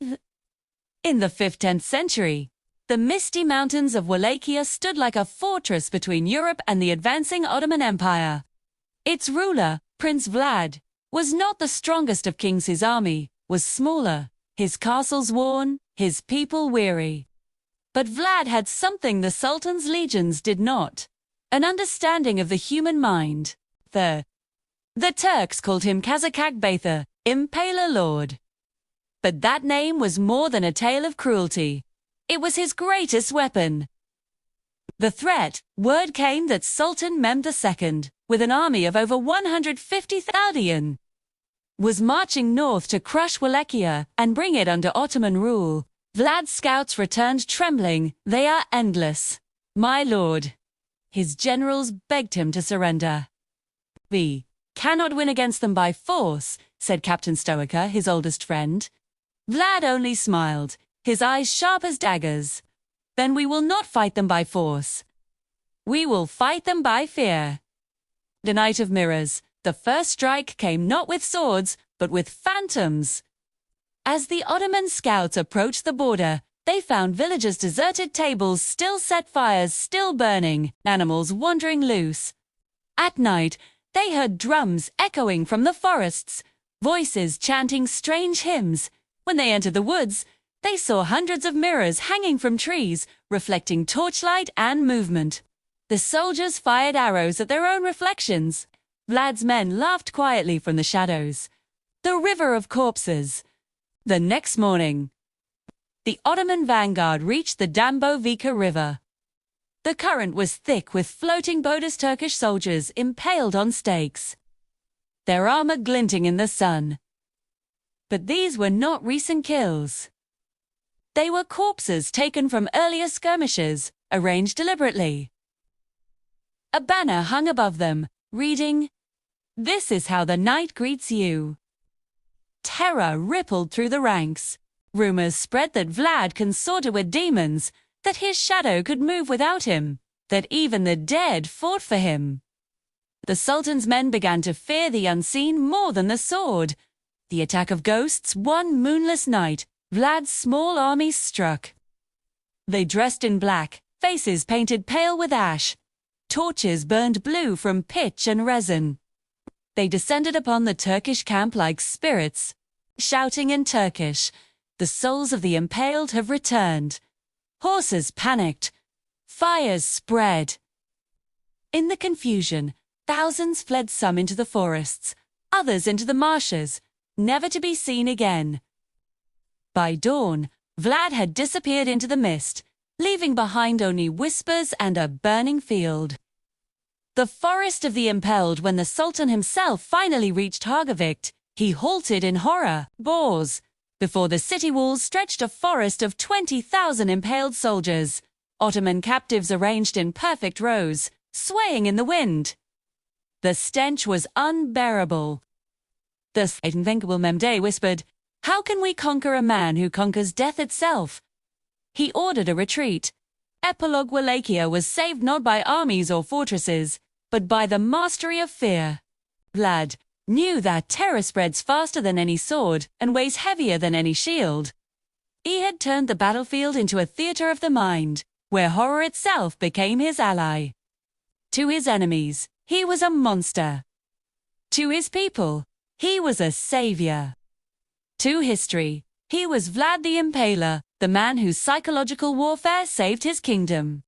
In the 5th-10th century, the misty mountains of Wallachia stood like a fortress between Europe and the advancing Ottoman Empire. Its ruler, Prince Vlad, was not the strongest of kings. His army was smaller, his castles worn, his people weary. But Vlad had something the Sultan's legions did not: an understanding of the human mind. The Turks called him Kazakak Batha, Impaler Lord. But that name was more than a tale of cruelty. It was his greatest weapon. The word came that Sultan Mehmed II, with an army of over 150,000, was marching north to crush Wallachia and bring it under Ottoman rule. Vlad's scouts returned trembling. "They are endless, my lord." His generals begged him to surrender. "We cannot win against them by force," said Captain Stoica, his oldest friend. Vlad only smiled, his eyes sharp as daggers. "Then we will not fight them by force. We will fight them by fear." The Night of Mirrors. The first strike came not with swords, but with phantoms. As the Ottoman scouts approached the border, they found villagers' deserted tables, still set fires still burning, animals wandering loose. At night, they heard drums echoing from the forests, voices chanting strange hymns. When they entered the woods, they saw hundreds of mirrors hanging from trees, reflecting torchlight and movement. The soldiers fired arrows at their own reflections. Vlad's men laughed quietly from the shadows. The river of corpses. The next morning, the Ottoman vanguard reached the Dambovika River. The current was thick with floating Bodas Turkish soldiers impaled on stakes, their armor glinting in the sun. But these were not recent kills. They were corpses taken from earlier skirmishes, arranged deliberately. A banner hung above them, reading, "This is how the night greets you." Terror rippled through the ranks. Rumors spread that Vlad consorted with demons, that his shadow could move without him, that even the dead fought for him. The Sultan's men began to fear the unseen more than the sword. The attack of ghosts. One moonless night, Vlad's small army struck. They dressed in black, faces painted pale with ash. Torches burned blue from pitch and resin. They descended upon the Turkish camp like spirits, shouting in Turkish, "The souls of the impaled have returned." Horses panicked. Fires spread. In the confusion, thousands fled, some into the forests, others into the marshes, never to be seen again. By dawn, Vlad had disappeared into the mist, leaving behind only whispers and a burning field. The forest of the impelled. When the Sultan himself finally reached Hargavik, he halted in horror. Boars. Before the city walls stretched a forest of 20,000 impaled soldiers, Ottoman captives arranged in perfect rows, swaying in the wind. The stench was unbearable. The invincible Mehmed whispered, "How can we conquer a man who conquers death itself?" He ordered a retreat. Epilogue. Wallachia was saved not by armies or fortresses, but by the mastery of fear. Vlad knew that terror spreads faster than any sword and weighs heavier than any shield. He had turned the battlefield into a theater of the mind, where horror itself became his ally. To his enemies, he was a monster. To his people, he was a savior. To history, he was Vlad the Impaler, the man whose psychological warfare saved his kingdom.